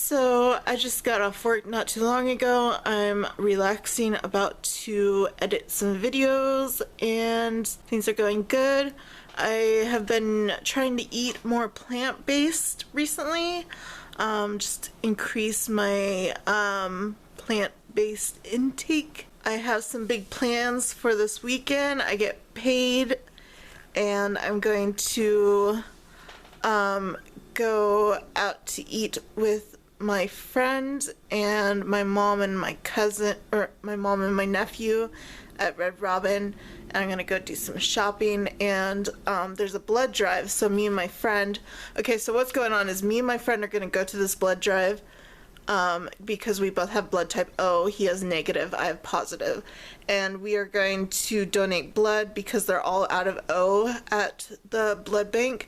So I just got off work not too long ago. I'm relaxing, about to edit some videos, and things are going good. I have been trying to eat more plant-based recently, just increase my plant-based intake. I have some big plans for this weekend. I get paid and I'm going to go out to eat with my friend and my mom and my cousin, or my mom and my nephew, at Red Robin, and I'm gonna go do some shopping. And there's a blood drive, so me and my friend, okay, so what's going on is me and my friend are gonna go to this blood drive because we both have blood type O. He has negative, I have positive, and we are going to donate blood because they're all out of O at the blood bank.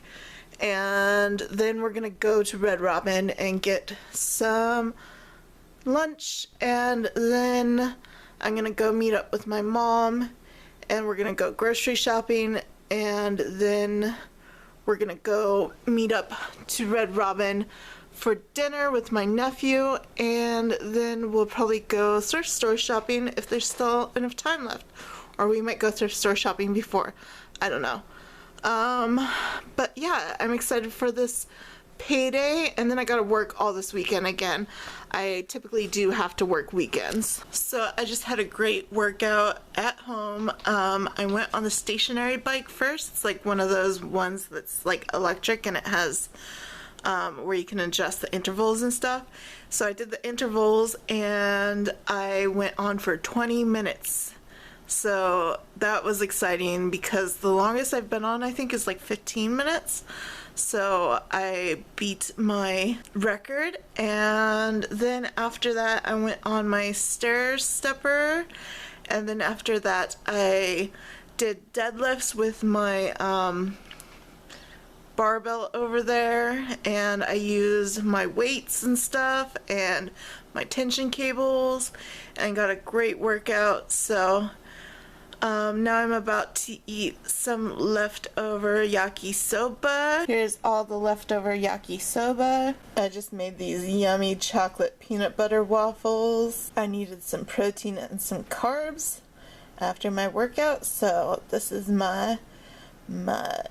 And then we're gonna go to Red Robin and get some lunch, and then I'm gonna go meet up with my mom and we're gonna go grocery shopping, and then we're gonna go meet up to Red Robin for dinner with my nephew, and then we'll probably go thrift store shopping if there's still enough time left, or we might go thrift store shopping before, I don't know. But yeah, I'm excited for this payday, and then I gotta work all this weekend again. I typically do have to work weekends. So I just had a great workout at home. I went on the stationary bike first. It's like one of those ones that's like electric, and it has where you can adjust the intervals and stuff. So I did the intervals and I went on for 20 minutes. So that was exciting because the longest I've been on, I think, is like 15 minutes. So I beat my record, and then after that I went on my stair stepper, and then after that I did deadlifts with my barbell over there, and I used my weights and stuff and my tension cables and got a great workout. So now I'm about to eat some leftover yakisoba. Here's all the leftover yakisoba. I just made these yummy chocolate peanut butter waffles. I needed some protein and some carbs after my workout, so this is my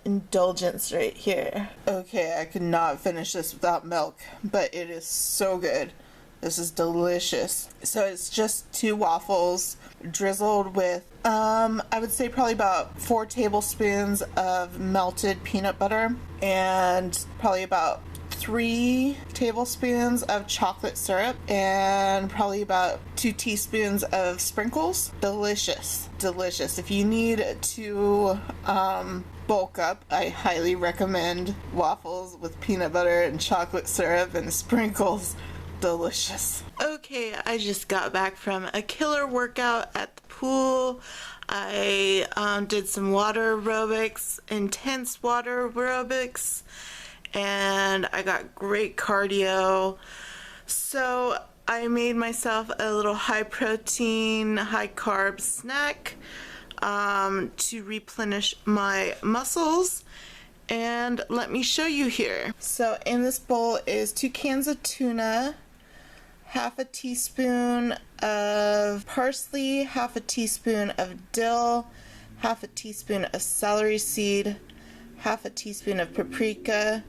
indulgence right here. Okay, I could not finish this without milk, but it is so good. This is delicious. So it's just 2 waffles drizzled with, I would say probably about 4 tablespoons of melted peanut butter, and probably about 3 tablespoons of chocolate syrup, and probably about 2 teaspoons of sprinkles. Delicious, delicious. If you need to bulk up, I highly recommend waffles with peanut butter and chocolate syrup and sprinkles. Delicious. Okay, I just got back from a killer workout at the pool. I did some water aerobics, intense water aerobics, and I got great cardio. So I made myself a little high protein, high carb snack to replenish my muscles. And let me show you here. So in this bowl is 2 cans of tuna, half a teaspoon of parsley, half a teaspoon of dill, half a teaspoon of celery seed, half a teaspoon of paprika,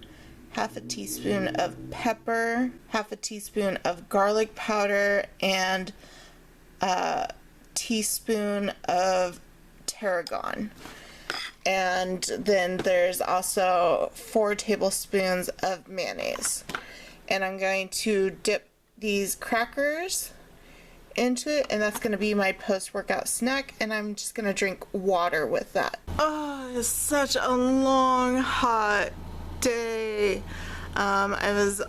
half a teaspoon of pepper, half a teaspoon of garlic powder, and a teaspoon of tarragon. And then there's also 4 tablespoons of mayonnaise. And I'm going to dip these crackers into it, and that's going to be my post-workout snack, and I'm just going to drink water with that. Oh, it's such a long, hot day. I was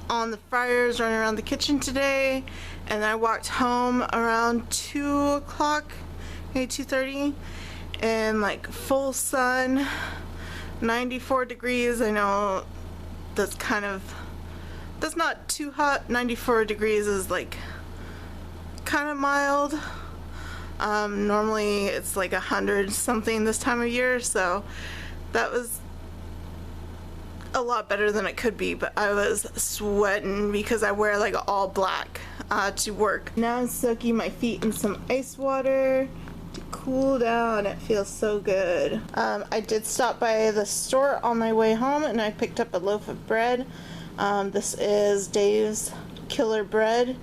on the fryers running around the kitchen today, and I walked home around 2 o'clock, maybe 2:30, and like full sun, 94 degrees. I know that's not too hot. 94 degrees is like kind of mild. Normally it's like 100 something this time of year, so that was a lot better than it could be, but I was sweating because I wear like all black to work. Now I'm soaking my feet in some ice water to cool down. It feels so good. I did stop by the store on my way home and I picked up a loaf of bread. This is Dave's Killer Bread,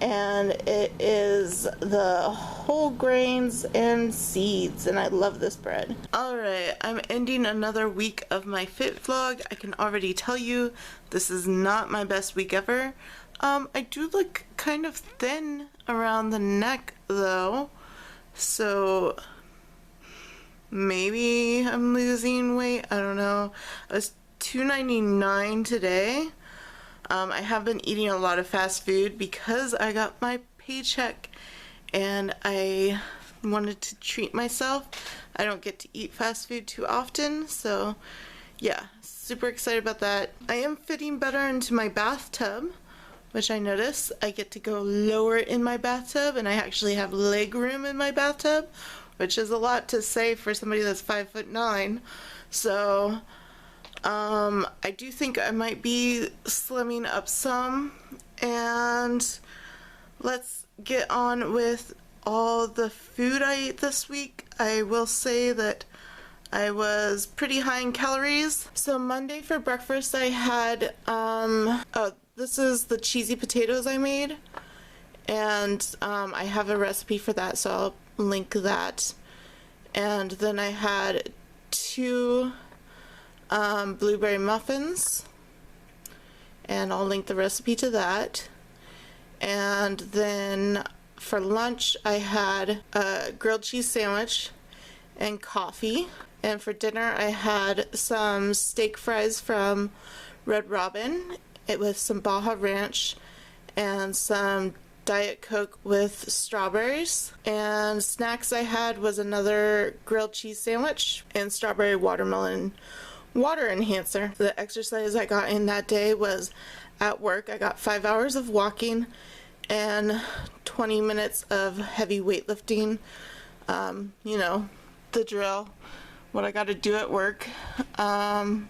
and it is the whole grains and seeds, and I love this bread. Alright, I'm ending another week of my fit vlog. I can already tell you this is not my best week ever. I do look kind of thin around the neck though, so maybe I'm losing weight. I don't know. I was 299 today. I have been eating a lot of fast food because I got my paycheck and I wanted to treat myself. I don't get to eat fast food too often, so yeah, super excited about that. I am fitting better into my bathtub, which I notice I get to go lower in my bathtub, and I actually have leg room in my bathtub, which is a lot to say for somebody that's 5'9". So I do think I might be slimming up some, and let's get on with all the food I ate this week. I will say that I was pretty high in calories. So Monday for breakfast I had, this is the cheesy potatoes I made, and I have a recipe for that, so I'll link that. And then I had 2 blueberry muffins, and I'll link the recipe to that. And then for lunch I had a grilled cheese sandwich and coffee, and for dinner I had some steak fries from Red Robin. It was some Baja Ranch and some Diet Coke with strawberries, and snacks I had was another grilled cheese sandwich and strawberry watermelon water enhancer. The exercise I got in that day was at work. I got 5 hours of walking and 20 minutes of heavy weightlifting. You know, the drill, what I got to do at work. I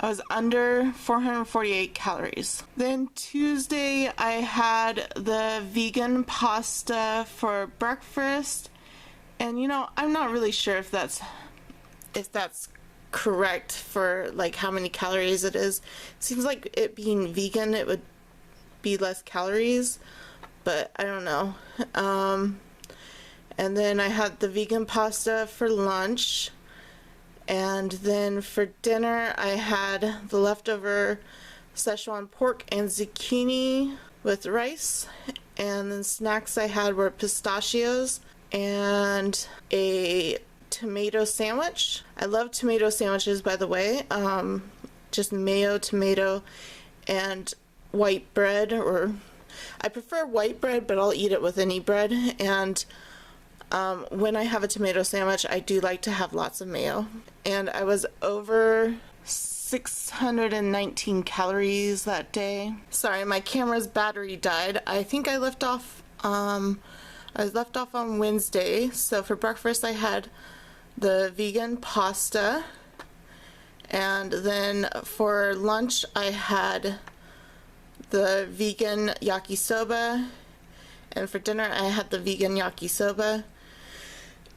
was under 448 calories. Then Tuesday I had the vegan pasta for breakfast, and you know, I'm not really sure if that's correct for like how many calories it is. It seems like it being vegan it would be less calories, but I don't know. And then I had the vegan pasta for lunch, and then for dinner I had the leftover Szechuan pork and zucchini with rice, and then snacks I had were pistachios and a tomato sandwich. I love tomato sandwiches, by the way. Just mayo, tomato, and white bread, or I prefer white bread, but I'll eat it with any bread. And when I have a tomato sandwich, I do like to have lots of mayo. And I was over 619 calories that day. Sorry, my camera's battery died. I think I left off on Wednesday. So for breakfast I had the vegan pasta, and then for lunch I had the vegan yakisoba, and for dinner I had the vegan yakisoba.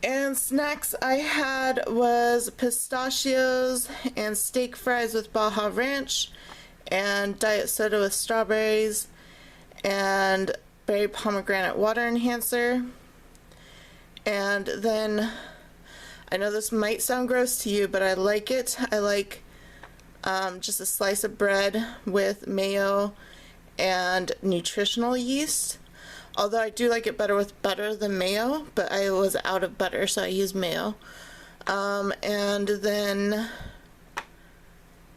And snacks I had was pistachios and steak fries with Baja Ranch and diet soda with strawberries and berry pomegranate water enhancer. And then, I know this might sound gross to you, but I like it. I like just a slice of bread with mayo and nutritional yeast. Although I do like it better with butter than mayo, but I was out of butter, so I used mayo. And then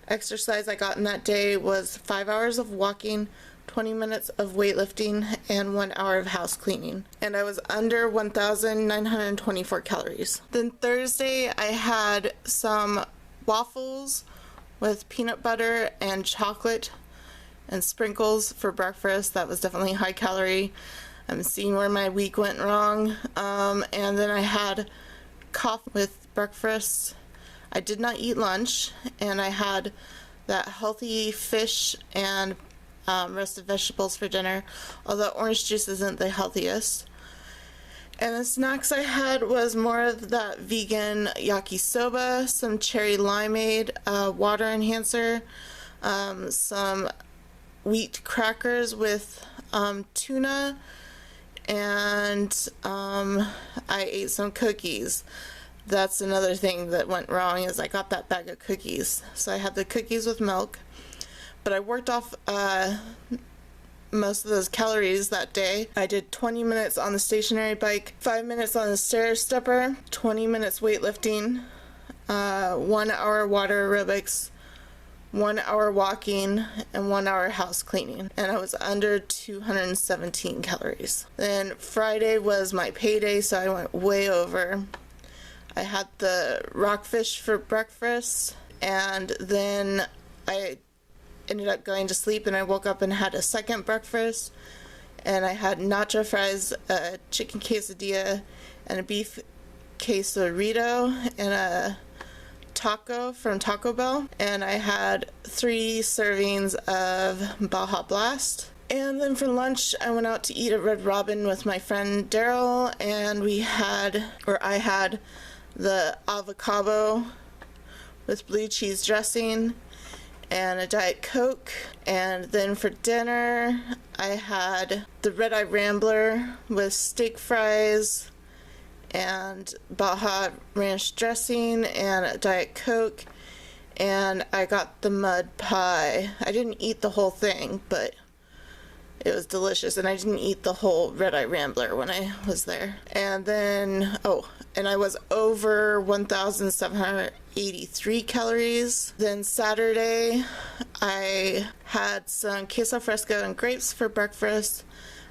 exercise I got in that day was 5 hours of walking, 20 minutes of weightlifting, and 1 hour of house cleaning. And I was under 1,924 calories. Then Thursday I had some waffles with peanut butter and chocolate and sprinkles for breakfast. That was definitely high calorie. I'm seeing where my week went wrong. And then I had coffee with breakfast. I did not eat lunch, and I had that healthy fish and roasted vegetables for dinner, although orange juice isn't the healthiest. And the snacks I had was more of that vegan yakisoba, some cherry limeade, water enhancer, some wheat crackers with tuna, and I ate some cookies. That's another thing that went wrong, is I got that bag of cookies. So I had the cookies with milk, but I worked off most of those calories that day. I did 20 minutes on the stationary bike, 5 minutes on the stair stepper, 20 minutes weightlifting, 1 hour water aerobics, 1 hour walking, and 1 hour house cleaning, and I was under 217 calories. Then Friday was my payday, so I went way over. I had the rockfish for breakfast, and then I ended up going to sleep, and I woke up and had a second breakfast, and I had nacho fries, a chicken quesadilla, and a beef quesarito, and a taco from Taco Bell, and I had 3 servings of Baja Blast. And then for lunch, I went out to eat at Red Robin with my friend Daryl, and I had the avocado with blue cheese dressing and a Diet Coke. And then for dinner, I had the Red Eye Rambler with steak fries and Baja Ranch dressing and a Diet Coke, and I got the mud pie. I didn't eat the whole thing, but it was delicious, and I didn't eat the whole Red Eye Rambler when I was there. And then, and I was over 1,783 calories. Then Saturday, I had some queso fresco and grapes for breakfast.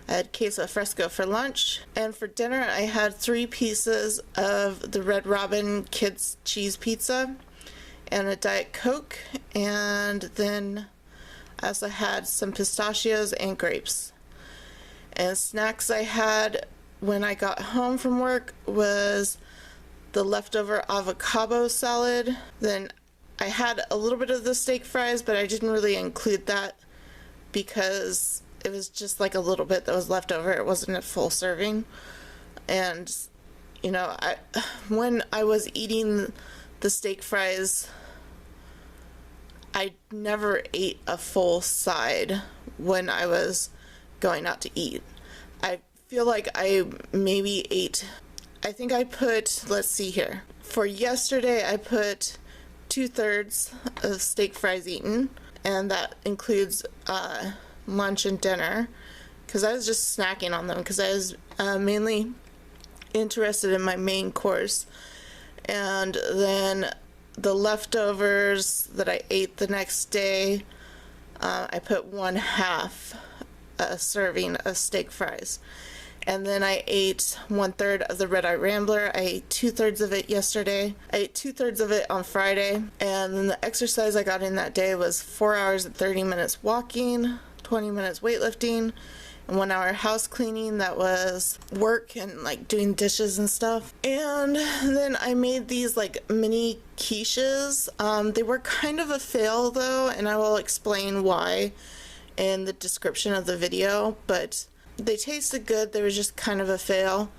I had queso fresco for lunch, and for dinner I had 3 pieces of the Red Robin Kids Cheese Pizza and a Diet Coke, and then I also had some pistachios and grapes. And snacks I had when I got home from work was the leftover avocado salad. Then I had a little bit of the steak fries, but I didn't really include that because it was just like a little bit that was left over. It wasn't a full serving. And, when I was eating the steak fries, I never ate a full side when I was going out to eat. I feel like I maybe ate, let's see here. For yesterday, I put 2/3 of steak fries eaten, and that includes, lunch and dinner, because I was just snacking on them because I was mainly interested in my main course. And then the leftovers that I ate the next day, I put 1/2 a serving of steak fries. And then I ate 1/3 of the Red Eye Rambler. I ate 2/3 of it yesterday. I ate 2/3 of it on Friday. And then the exercise I got in that day was 4 hours and 30 minutes walking, 20 minutes weightlifting, and 1 hour house cleaning. That was work and like doing dishes and stuff. And then I made these like mini quiches. They were kind of a fail though, and I will explain why in the description of the video, but they tasted good. They were just kind of a fail.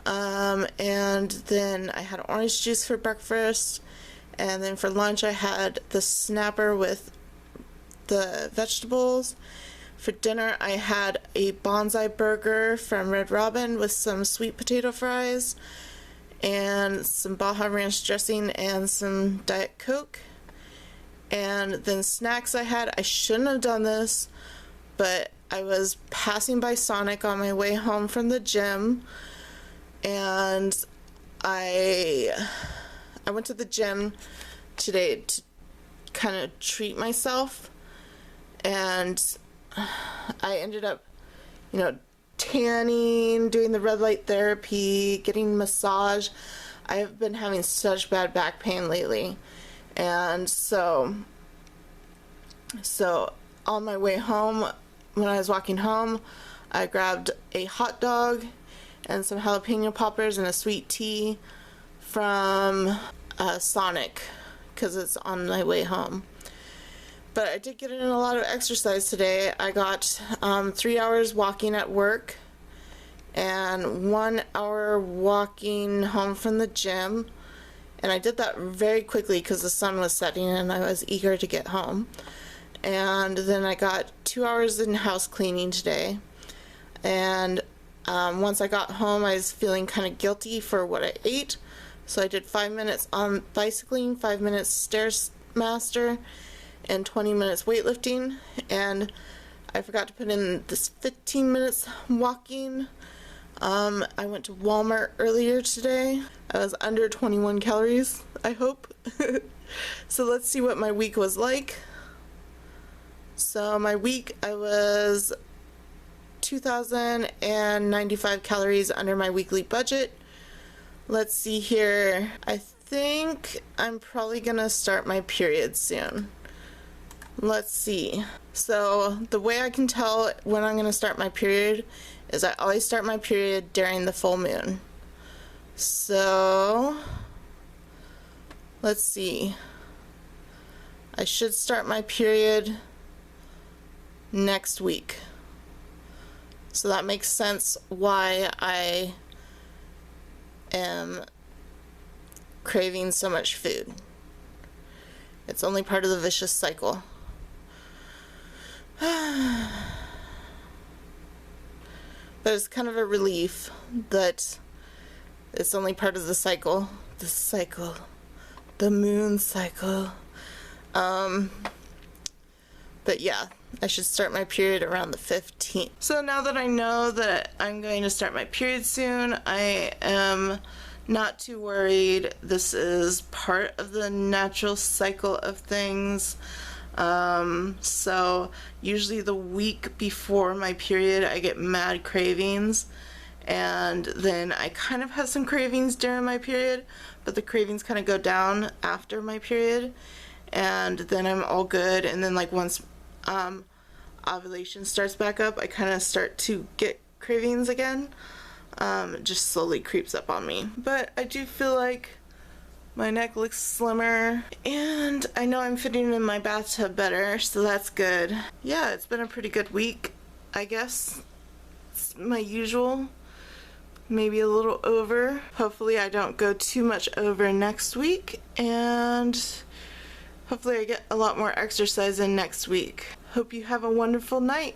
And then I had orange juice for breakfast, and then for lunch I had the snapper with the vegetables. For dinner I had a bonsai burger from Red Robin with some sweet potato fries and some Baja Ranch dressing and some Diet Coke. And then snacks I shouldn't have done this, but I was passing by Sonic on my way home from the gym, and I went to the gym today to kind of treat myself, and I ended up, tanning, doing the red light therapy, getting massage. I've been having such bad back pain lately, and so on my way home, when I was walking home, I grabbed a hot dog and some jalapeno poppers and a sweet tea from Sonic, because it's on my way home. But I did get in a lot of exercise today. I got 3 hours walking at work and 1 hour walking home from the gym. And I did that very quickly because the sun was setting and I was eager to get home. And then I got 2 hours in house cleaning today. And once I got home, I was feeling kind of guilty for what I ate. So I did 5 minutes on bicycling, 5 minutes Stairmaster, and 20 minutes weightlifting. And I forgot to put in this 15 minutes walking. I went to Walmart earlier today. I was under 21 calories, I hope. So let's see what my week was like. So my week, I was 2,095 calories under my weekly budget. Let's see here. I think I'm probably gonna start my period soon. Let's see. So the way I can tell when I'm gonna start my period is I always start my period during the full moon. So let's see. I should start my period next week. So that makes sense why I am craving so much food. It's only part of the vicious cycle. But it's kind of a relief that it's only part of the cycle. The cycle. The moon cycle. But yeah, I should start my period around the 15th. So now that I know that I'm going to start my period soon, I am not too worried. This is part of the natural cycle of things. So usually the week before my period, I get mad cravings. And then I kind of have some cravings during my period, but the cravings kind of go down after my period. And then I'm all good. And then like once ovulation starts back up, I kind of start to get cravings again. It just slowly creeps up on me. But I do feel like my neck looks slimmer, and I know I'm fitting in my bathtub better, so that's good. Yeah, it's been a pretty good week, I guess. It's my usual, maybe a little over. Hopefully I don't go too much over next week, and hopefully I get a lot more exercise in next week. Hope you have a wonderful night.